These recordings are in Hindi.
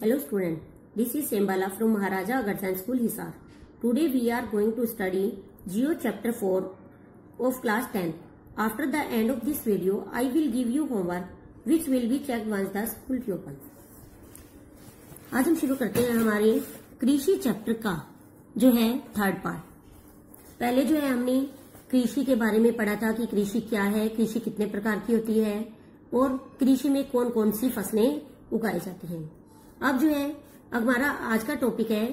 Hello student, this is Sembala from Maharaja Agarthan School, Hisar. Today we are going to study Geo chapter 4 of class 10. After the end of this video, I will give you homework which will be checked once the school open. आज हम शुरू करते हैं हमारे कृषि चैप्टर का जो है थर्ड पार्ट। पहले जो है हमने कृषि के बारे में पढ़ा था कि कृषि क्या है, कृषि कितने प्रकार की होती है और कृषि में कौन कौन सी फसलें उगाई जाती हैं। अब जो है हमारा आज का टॉपिक है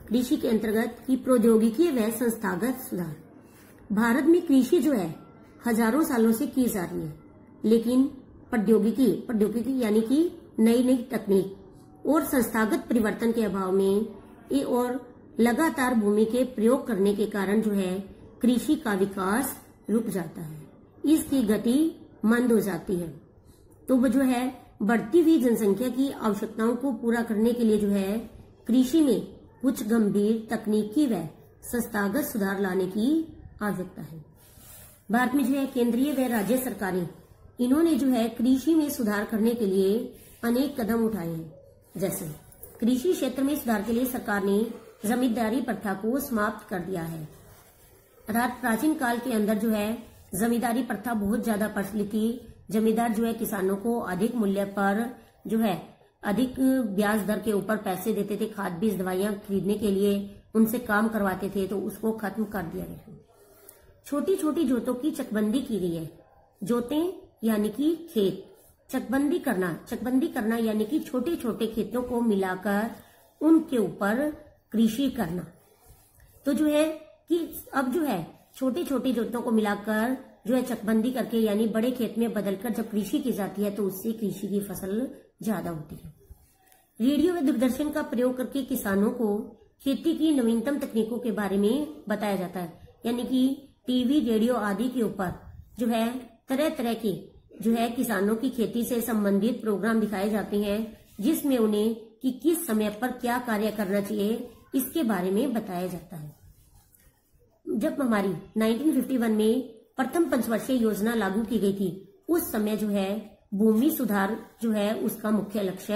कृषि के अंतर्गत की प्रौद्योगिकी व संस्थागत सुधार। भारत में कृषि जो है हजारों सालों से की जा रही है, लेकिन प्रौद्योगिकी यानी कि नई नई तकनीक और संस्थागत परिवर्तन के अभाव में और लगातार भूमि के प्रयोग करने के कारण जो है कृषि का विकास रुक जाता है, इसकी गति मंद हो जाती है। तो वो जो है बढ़ती हुई जनसंख्या की आवश्यकताओं को पूरा करने के लिए जो है कृषि में कुछ गंभीर तकनीकी व संस्थागत सुधार लाने की आवश्यकता है। भारत में जो है केंद्रीय व राज्य सरकारें इन्होंने जो है कृषि में सुधार करने के लिए अनेक कदम उठाए हैं। जैसे कृषि क्षेत्र में सुधार के लिए सरकार ने जमींदारी प्रथा को समाप्त कर दिया है। अर्थात प्राचीन काल के अंदर जो है जमींदारी प्रथा बहुत ज्यादा प्रचलित थी। जमींदार जो है किसानों को अधिक मूल्य पर जो है अधिक ब्याज दर के ऊपर पैसे देते थे, खाद बीज दवाइयां खरीदने के लिए उनसे काम करवाते थे, तो उसको खत्म कर दिया गया। छोटी छोटी जोतों की चकबंदी की गई है। जोतें यानी कि खेत, चकबंदी करना यानी कि छोटे छोटे खेतों को मिलाकर उनके ऊपर कृषि करना। तो जो है कि अब जो है छोटी छोटी जोतों को मिलाकर जो है चकबंदी करके यानी बड़े खेत में बदलकर जब कृषि की जाती है तो उससे कृषि की फसल ज्यादा होती है। रेडियो व दूरदर्शन का प्रयोग करके किसानों को खेती की नवीनतम तकनीकों के बारे में बताया जाता है, यानी कि टीवी रेडियो आदि के ऊपर जो है तरह तरह के जो है किसानों की खेती से संबंधित प्रोग्राम दिखाए जाते हैं, जिसमें उन्हें कि किस समय पर क्या कार्य करना चाहिए इसके बारे में बताया जाता है। जब हमारी 1951 में प्रथम पंचवर्षीय योजना लागू की गई थी, उस समय जो है भूमि सुधार जो है उसका मुख्य लक्ष्य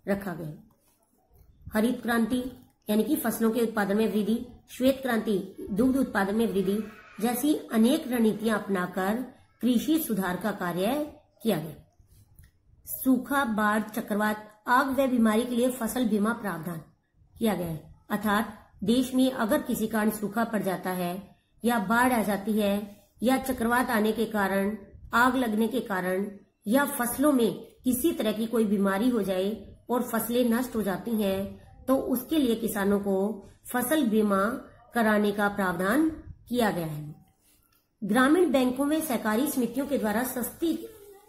रखा गया। हरित क्रांति यानी कि फसलों के उत्पादन में वृद्धि, श्वेत क्रांति दुग्ध उत्पादन में वृद्धि जैसी अनेक रणनीतियां अपनाकर कृषि सुधार का कार्य किया गया। सूखा, बाढ़, चक्रवात, आग व बीमारी के लिए फसल बीमा प्रावधान किया गया है। अर्थात देश में अगर किसी कारण सूखा पड़ जाता है या बाढ़ आ जाती है या चक्रवात आने के कारण, आग लगने के कारण या फसलों में किसी तरह की कोई बीमारी हो जाए और फसलें नष्ट हो जाती हैं, तो उसके लिए किसानों को फसल बीमा कराने का प्रावधान किया गया है। ग्रामीण बैंकों में सहकारी समितियों के द्वारा सस्ती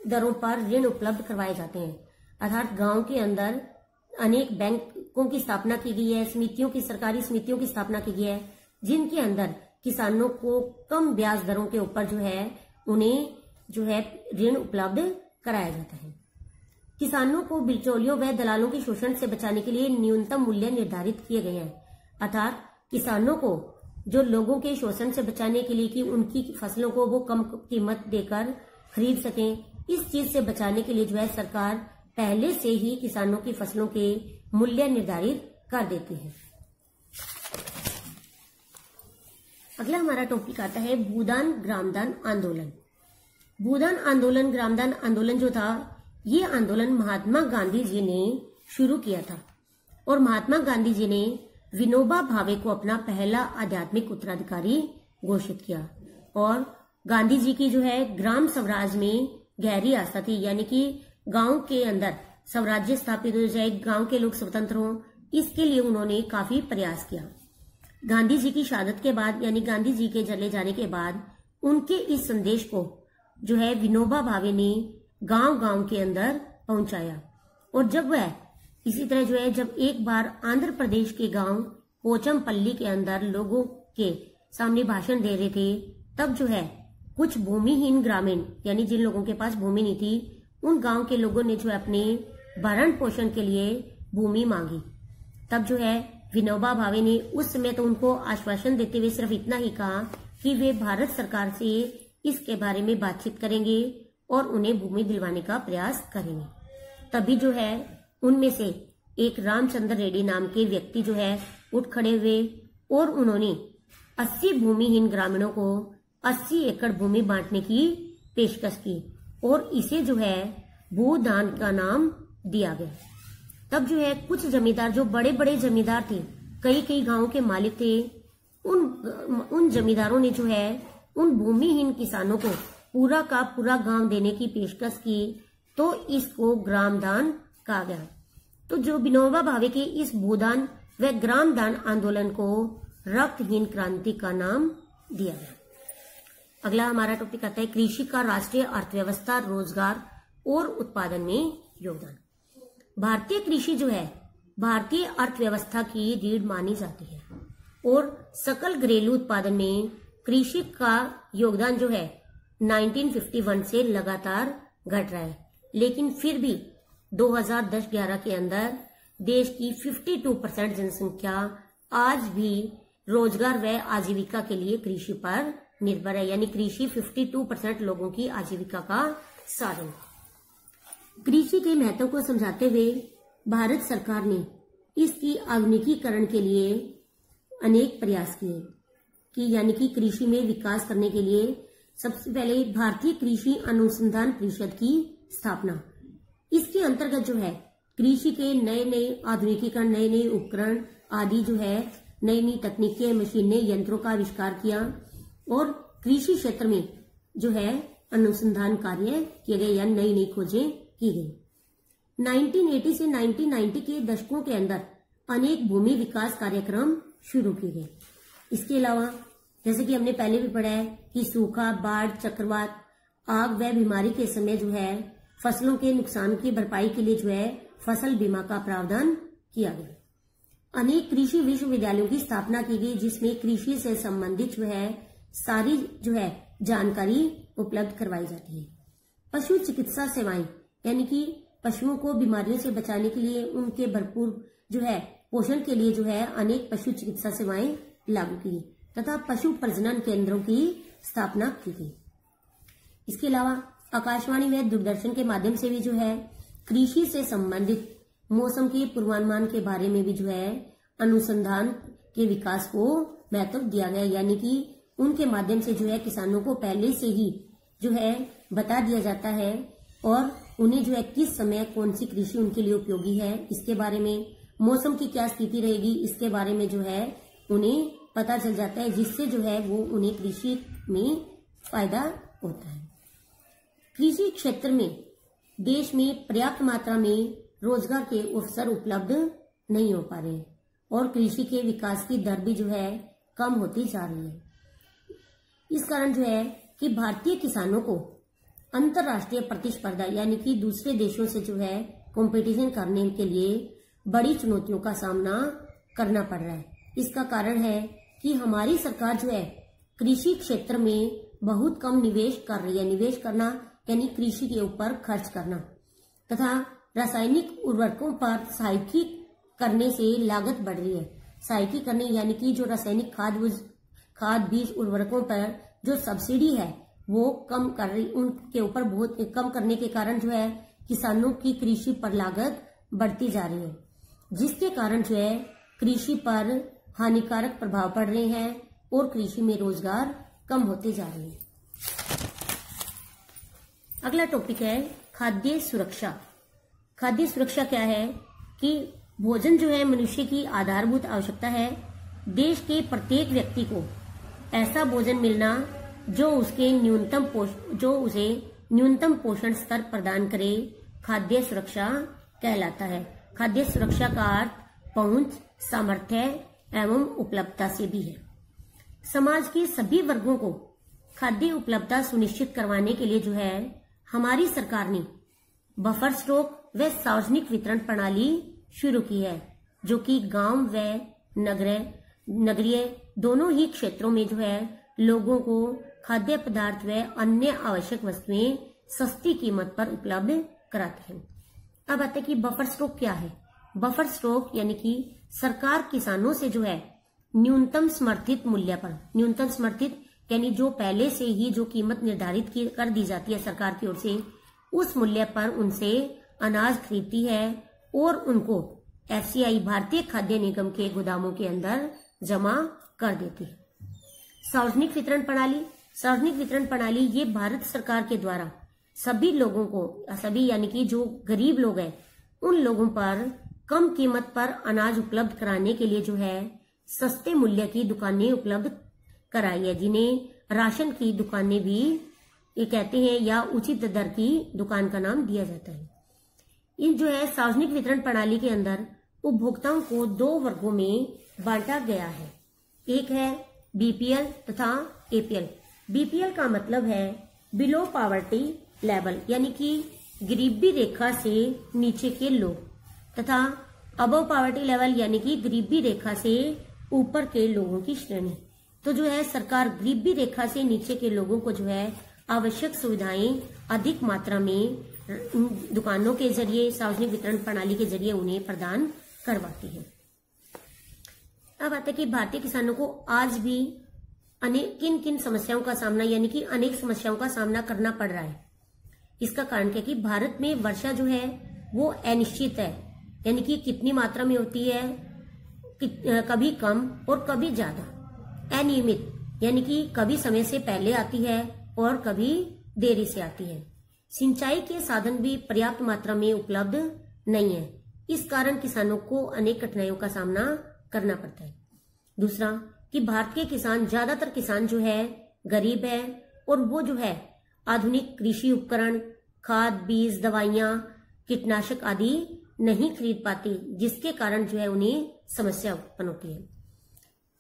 दरों पर ऋण उपलब्ध करवाए जाते हैं। अर्थात गांव के अंदर अनेक बैंकों की स्थापना की गई है, सरकारी समितियों की स्थापना की गई है, जिनके अंदर किसानों को कम ब्याज दरों के ऊपर जो है उन्हें जो है ऋण उपलब्ध कराया जाता है। किसानों को बिचौलियों व दलालों के शोषण से बचाने के लिए न्यूनतम मूल्य निर्धारित किए गए हैं। अर्थात किसानों को जो लोगों के शोषण से बचाने के लिए कि उनकी फसलों को वो कम कीमत देकर खरीद सकें, इस चीज से बचाने के लिए जो है सरकार पहले से ही किसानों की फसलों के मूल्य निर्धारित कर देती है। अगला हमारा टॉपिक आता है भूदान ग्रामदान आंदोलन। भूदान आंदोलन, ग्रामदान आंदोलन जो था, ये आंदोलन महात्मा गांधी जी ने शुरू किया था और महात्मा गांधी जी ने विनोबा भावे को अपना पहला आध्यात्मिक उत्तराधिकारी घोषित किया। और गांधी जी की जो है ग्राम स्वराज में गहरी आस्था थी, यानी कि गांव के अंदर स्वराज्य स्थापित हो जाए, गांव के लोग स्वतंत्र हों, इसके लिए उन्होंने काफी प्रयास किया। गांधी जी की शहादत के बाद यानी गांधी जी के चले जाने के बाद उनके इस संदेश को जो है विनोबा भावे ने गांव गांव के अंदर पहुंचाया। और जब वह इसी तरह जो है जब एक बार आंध्र प्रदेश के गांव पोचमपल्ली के अंदर लोगों के सामने भाषण दे रहे थे, तब जो है कुछ भूमिहीन ग्रामीण यानी जिन लोगों के पास भूमि नहीं थी, उन गांव के लोगों ने जो है अपने भरण पोषण के लिए भूमि मांगी। तब जो है विनोबा भावे ने उस समय तो उनको आश्वासन देते हुए सिर्फ इतना ही कहा कि वे भारत सरकार से इसके बारे में बातचीत करेंगे और उन्हें भूमि दिलवाने का प्रयास करेंगे। तभी जो है उनमें से एक रामचंद्र रेड्डी नाम के व्यक्ति जो है उठ खड़े हुए और उन्होंने 80 भूमिहीन ग्रामीणों को 80 एकड़ भूमि बांटने की पेशकश की और इसे जो है भूदान का नाम दिया गया। तब जो है कुछ जमींदार, जो बड़े बड़े जमींदार थे, कई कई गांवों के मालिक थे, उन जमींदारों ने जो है उन भूमिहीन किसानों को पूरा का पूरा गांव देने की पेशकश की, तो इसको ग्रामदान कहा गया। तो जो विनोबा भावे के इस भूदान व ग्रामदान आंदोलन को रक्तहीन क्रांति का नाम दिया गया। अगला हमारा टॉपिक आता है कृषि का राष्ट्रीय अर्थव्यवस्था, रोजगार और उत्पादन में योगदान। भारतीय कृषि जो है भारतीय अर्थव्यवस्था की रीढ़ मानी जाती है और सकल घरेलू उत्पादन में कृषि का योगदान जो है 1951 से लगातार घट रहा है, लेकिन फिर भी 2010-11 के अंदर देश की 52% जनसंख्या आज भी रोजगार व आजीविका के लिए कृषि पर निर्भर है, यानी कृषि 52% लोगों की आजीविका का साधन। कृषि के महत्व को समझाते हुए भारत सरकार ने इसकी आधुनिकीकरण के लिए अनेक प्रयास किए कि यानी कि कृषि में विकास करने के लिए सबसे पहले भारतीय कृषि अनुसंधान परिषद की स्थापना। इसके अंतर्गत जो है कृषि के नए नए आधुनिकीकरण, नए नए उपकरण आदि जो है नई नई तकनीकें, मशीनें, यंत्रों का आविष्कार किया और कृषि क्षेत्र में जो है अनुसंधान कार्य किए गए या नई नई खोजें की गई। 1980 से 1990 के दशकों के अंदर अनेक भूमि विकास कार्यक्रम शुरू किए गए। इसके अलावा जैसे कि हमने पहले भी पढ़ा है कि सूखा, बाढ़, चक्रवात, आग व बीमारी के समय जो है फसलों के नुकसान की भरपाई के लिए जो है फसल बीमा का प्रावधान किया गया। अनेक कृषि विश्वविद्यालयों की स्थापना की गई जिसमें कृषि से संबंधित जो है सारी जो है जानकारी उपलब्ध करवाई जाती है। पशु चिकित्सा सेवाएं यानी कि पशुओं को बीमारियों से बचाने के लिए उनके भरपूर जो है पोषण के लिए जो है अनेक पशु चिकित्सा सेवाएं लागू की तथा पशु प्रजनन केंद्रों की स्थापना की गई। इसके अलावा आकाशवाणी व दूरदर्शन के माध्यम से भी जो है कृषि से संबंधित मौसम के पूर्वानुमान के बारे में भी जो है अनुसंधान के विकास को महत्व दिया गया, यानी कि उनके माध्यम से जो है किसानों को पहले से ही जो है बता दिया जाता है और उन्हें जो है किस समय कौन सी कृषि उनके लिए उपयोगी है, इसके बारे में मौसम की क्या स्थिति रहेगी इसके बारे में जो है उन्हें पता चल जाता है, जिससे जो है वो उन्हें कृषि में फायदा होता है। कृषि क्षेत्र में देश में पर्याप्त मात्रा में रोजगार के अवसर उपलब्ध नहीं हो पा रहे और कृषि के विकास की दर भी जो है कम होती जा रही है। इस कारण जो है कि भारतीय किसानों को अंतर्राष्ट्रीय प्रतिस्पर्धा यानी कि दूसरे देशों से जो है कंपटीशन करने के लिए बड़ी चुनौतियों का सामना करना पड़ रहा है। इसका कारण है कि हमारी सरकार जो है कृषि क्षेत्र में बहुत कम निवेश कर रही है। निवेश करना यानी कृषि के ऊपर खर्च करना तथा रासायनिक उर्वरकों पर सहायकी करने से लागत बढ़ रही है। सहायकी करने यानी कि जो रासायनिक खाद बीज उर्वरकों पर जो सब्सिडी है वो कम कर रही, उनके ऊपर बहुत कम करने के कारण जो है किसानों की कृषि पर लागत बढ़ती जा रही है, जिसके कारण जो है कृषि पर हानिकारक प्रभाव पड़ रहे हैं और कृषि में रोजगार कम होते जा रहे हैं। अगला टॉपिक है खाद्य सुरक्षा। खाद्य सुरक्षा क्या है कि भोजन जो है मनुष्य की आधारभूत आवश्यकता है। देश के प्रत्येक व्यक्ति को ऐसा भोजन मिलना जो उसे न्यूनतम पोषण स्तर प्रदान करे खाद्य सुरक्षा कहलाता है। खाद्य सुरक्षा का अर्थ पहुंच, सामर्थ्य एवं उपलब्धता से भी है। समाज के सभी वर्गों को खाद्य उपलब्धता सुनिश्चित करवाने के लिए जो है हमारी सरकार ने बफर स्टॉक व सार्वजनिक वितरण प्रणाली शुरू की है, जो कि गांव व नगरीय दोनों ही क्षेत्रों में जो है लोगों को खाद्य पदार्थ व अन्य आवश्यक वस्तुएं सस्ती कीमत पर उपलब्ध कराते हैं। अब आते हैं कि बफर स्टॉक क्या है। बफर स्टॉक यानी कि सरकार किसानों से जो है न्यूनतम समर्थित मूल्य पर, न्यूनतम समर्थित यानी जो पहले से ही जो कीमत निर्धारित कर दी जाती है सरकार की ओर से, उस मूल्य पर उनसे अनाज खरीदती है और उनको FCI भारतीय खाद्य निगम के गोदामों के अंदर जमा कर देती है। सार्वजनिक वितरण प्रणाली, सार्वजनिक वितरण प्रणाली ये भारत सरकार के द्वारा सभी लोगों को, सभी यानी कि जो गरीब लोग हैं उन लोगों पर कम कीमत पर अनाज उपलब्ध कराने के लिए जो है सस्ते मूल्य की दुकानें उपलब्ध कराई है, जिन्हें राशन की दुकानें भी ये कहते हैं या उचित दर की दुकान का नाम दिया जाता है। इन जो है सार्वजनिक वितरण प्रणाली के अंदर उपभोक्ताओं को 2 वर्गों में बांटा गया है। एक है BPL तथा APL। BPL का मतलब है बिलो पॉवर्टी लेवल, यानी कि गरीबी रेखा से नीचे के लोग, तथा अबव पॉवर्टी लेवल यानी कि गरीबी रेखा से ऊपर के लोगों की श्रेणी। तो जो है सरकार गरीबी रेखा से नीचे के लोगों को जो है आवश्यक सुविधाएं अधिक मात्रा में दुकानों के जरिए, सार्वजनिक वितरण प्रणाली के जरिए उन्हें प्रदान करवाती है। अब आता है कि भारतीय किसानों को आज भी किन किन समस्याओं का सामना, यानी कि अनेक समस्याओं का सामना करना पड़ रहा है। इसका कारण क्या कि भारत में वर्षा जो है वो अनिश्चित है, यानी कि कितनी मात्रा में होती है, कभी कम और कभी ज्यादा। अनियमित यानी कि कभी समय से पहले आती है और कभी देरी से आती है। सिंचाई के साधन भी पर्याप्त मात्रा में उपलब्ध नहीं है। इस कारण किसानों को अनेक कठिनाइयों का सामना करना पड़ता है। दूसरा कि भारत के किसान, ज्यादातर किसान जो है गरीब है और वो जो है आधुनिक कृषि उपकरण, खाद, बीज, दवाइयां, कीटनाशक आदि नहीं खरीद पाती, जिसके कारण जो है उन्हें समस्या उत्पन्न होती है।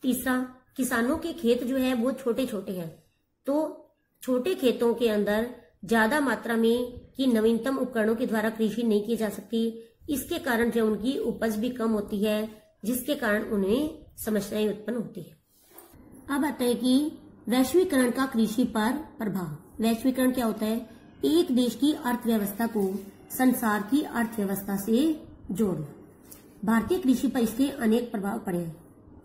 तीसरा, किसानों के खेत जो है वो छोटे छोटे हैं, तो छोटे खेतों के अंदर ज्यादा मात्रा में कि नवीनतम उपकरणों के द्वारा कृषि नहीं की जा सकती। इसके कारण जो उनकी उपज भी कम होती है, जिसके कारण उन्हें समस्याएं उत्पन्न होती है। अब आता है कि वैश्वीकरण का कृषि पर प्रभाव। वैश्वीकरण क्या होता है? एक देश की अर्थव्यवस्था को संसार की अर्थव्यवस्था से जोड़ना। भारतीय कृषि पर इसके अनेक प्रभाव पड़े हैं।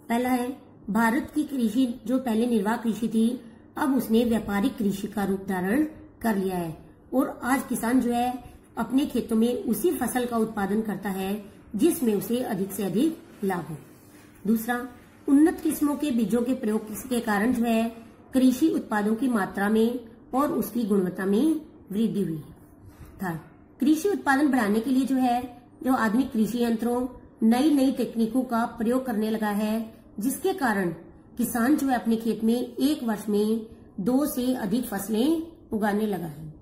पहला है, भारत की कृषि जो पहले निर्वाह कृषि थी, अब उसने व्यापारिक कृषि का रूप धारण कर लिया है और आज किसान जो है अपने खेतों में उसी फसल का उत्पादन करता है जिसमें उसे अधिक से अधिक लाभ हो। दूसरा, उन्नत किस्मों के बीजों के प्रयोग के कारण जो है कृषि उत्पादों की मात्रा में और उसकी गुणवत्ता में वृद्धि हुई है। थर्ड, कृषि उत्पादन बढ़ाने के लिए जो आधुनिक कृषि यंत्रों, नई तकनीकों का प्रयोग करने लगा है, जिसके कारण किसान जो है अपने खेत में एक वर्ष में 2 से अधिक फसलें उगाने लगा है।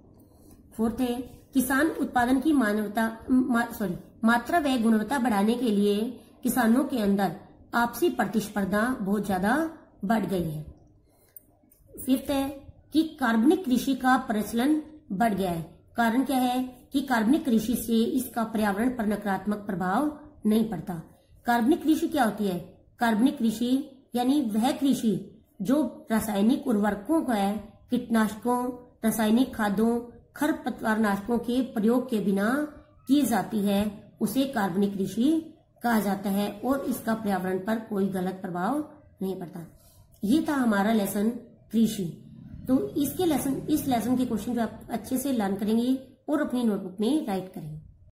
फोर्थ है, किसान उत्पादन की मात्रा व गुणवत्ता बढ़ाने के लिए किसानों के अंदर आपसी प्रतिस्पर्धा बहुत ज्यादा बढ़ गई है। फिफ्थ है कि कार्बनिक कृषि का प्रचलन बढ़ गया है। कारण क्या है कि कार्बनिक कृषि से इसका पर्यावरण पर नकारात्मक प्रभाव नहीं पड़ता। कार्बनिक कृषि क्या होती है? कार्बनिक कृषि यानी वह कृषि जो रासायनिक उर्वरकों का है, कीटनाशकों, रासायनिक खादों, खरपतवारनाशकों के प्रयोग के बिना की जाती है, उसे कार्बनिक कृषि कहा जाता है और इसका पर्यावरण पर कोई गलत प्रभाव नहीं पड़ता। ये था हमारा लेसन कृषि। तो इस लेसन के क्वेश्चन जो आप अच्छे से लर्न करेंगे और अपनी नोटबुक में राइट करेंगे।